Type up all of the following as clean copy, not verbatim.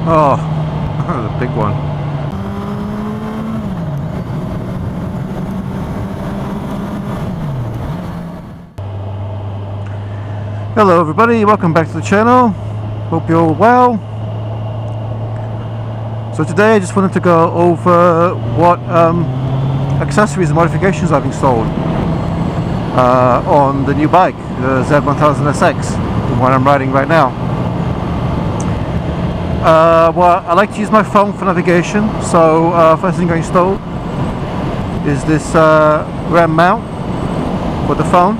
Oh, the big one. Hello everybody, welcome back to the channel. Hope you're all well. So today I just wanted to go over what accessories and modifications I've installed on the new bike, the Z1000SX, the one I'm riding right now. Well, I like to use my phone for navigation, so first thing I installed is this RAM mount for the phone.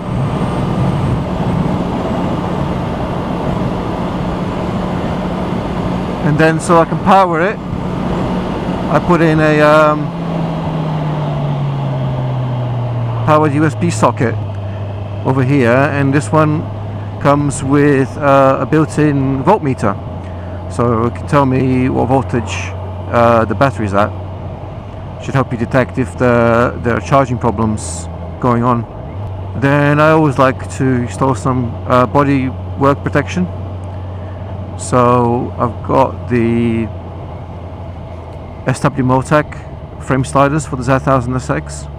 And then so I can power it, I put in a powered USB socket over here, and this one comes with a built-in voltmeter, so it can tell me what voltage the battery's at. Should help you detect if there are charging problems going on. Then I always like to install some body work protection. So I've got the SWMotech frame sliders for the Z1000SX.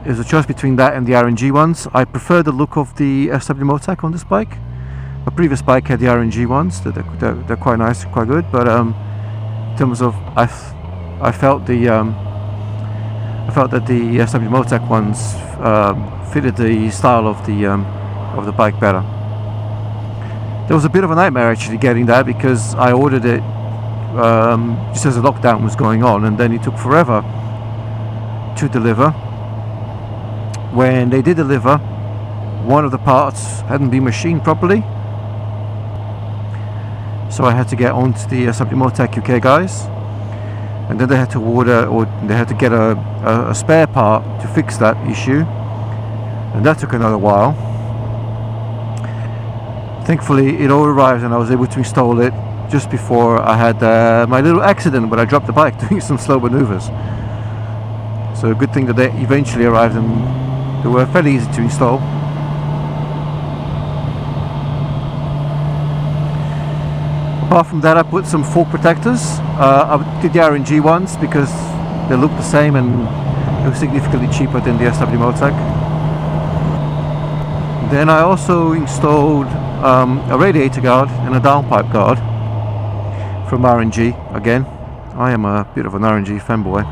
There's a choice between that and the RNG ones. I prefer the look of the SWMotech on this bike. My previous bike had the RNG ones. They're quite nice, quite good. But in terms of, I felt that the SWMotech ones fitted the style of the bike better. It was a bit of a nightmare actually getting that, because I ordered it just as the lockdown was going on, and then it took forever to deliver. When they did deliver, one of the parts hadn't been machined properly, so I had to get onto the SWMotech UK guys, and then they had to order, or they had to get a spare part to fix that issue, and that took another while. Thankfully it all arrived and I was able to install it just before I had my little accident when I dropped the bike doing some slow maneuvers. So a good thing that they eventually arrived, and they were fairly easy to install. Apart from that, I put some fork protectors. I did the RNG ones because they look the same and they were significantly cheaper than the SWMotech. Then I also installed a radiator guard and a downpipe guard from RNG. Again, I am a bit of an RNG fanboy.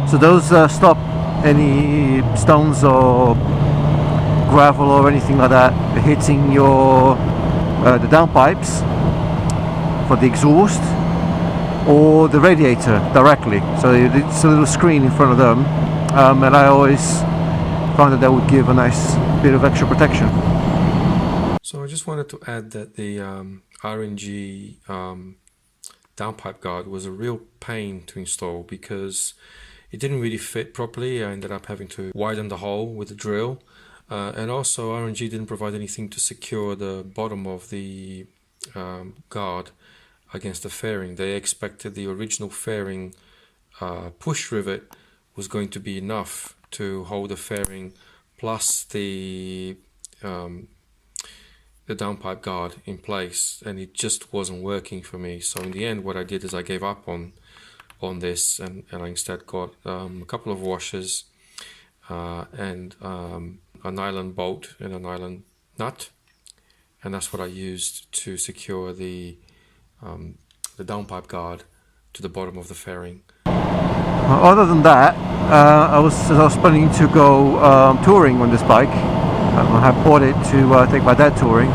So those stop any stones or gravel or anything like that hitting your the downpipes for the exhaust or the radiator directly. So it's a little screen in front of them, and I always found that would give a nice bit of extra protection. So I just wanted to add that the RNG downpipe guard was a real pain to install because it didn't really fit properly. I ended up having to widen the hole with a drill, and also RNG didn't provide anything to secure the bottom of the guard against the fairing. They expected the original fairing push rivet was going to be enough to hold the fairing plus the downpipe guard in place, and it just wasn't working for me. So in the end, what I did is I gave up on this, and I instead got a couple of washers and a nylon bolt and a nylon nut, and that's what I used to secure the downpipe guard to the bottom of the fairing. Other than that, I was planning to go touring on this bike. I bought it to take my dad touring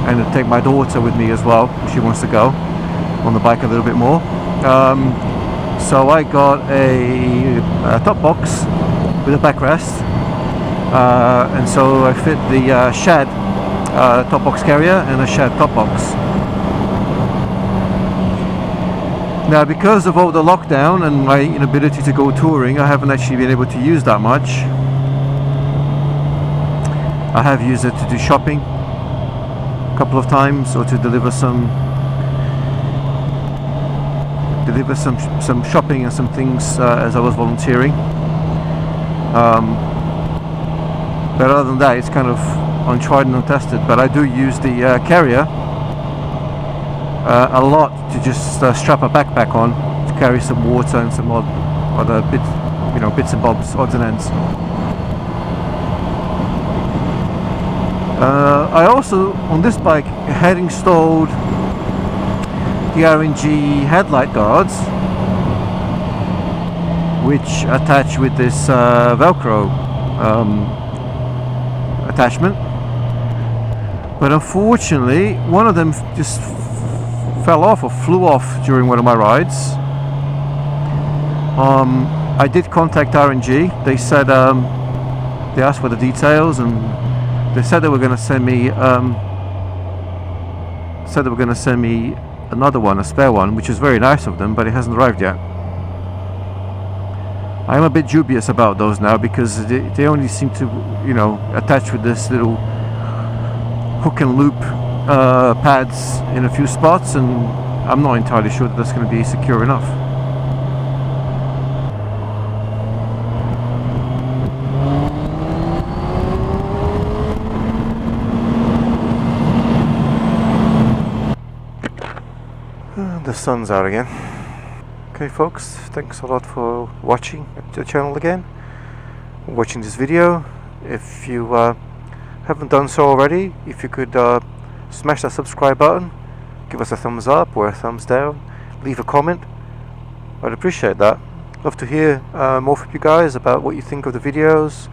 and to take my daughter with me as well. She wants to go on the bike a little bit more. So I got a top box with a backrest, and so I fit the Shad top box carrier and a Shad top box. Now, because of all the lockdown and my inability to go touring, I haven't actually been able to use that much. I have used it to do shopping a couple of times, or to deliver some shopping and some things as I was volunteering. But other than that, it's kind of untried and untested, but I do use the carrier a lot to just strap a backpack on to carry some water and some other bits and bobs, odds and ends. I also, on this bike, had installed the RNG headlight guards, which attach with this Velcro attachment, but unfortunately one of them just fell off or flew off during one of my rides. I did contact RNG. They said they asked for the details, and they said they were going to send me another one, a spare one, which is very nice of them, but it hasn't arrived yet. I'm a bit dubious about those now, because they only seem to, attach with this little hook and loop pads in a few spots, and I'm not entirely sure that that's going to be secure enough. The sun's out again. Okay folks, thanks a lot for watching the channel again, watching this video. If you haven't done so already, if you could smash that subscribe button, give us a thumbs up or a thumbs down, leave a comment, I'd appreciate that. Love to hear more from you guys about what you think of the videos,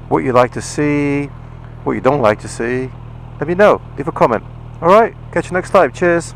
what you like to see, what you don't like to see. Let me know, leave a comment. Alright, catch you next time, cheers.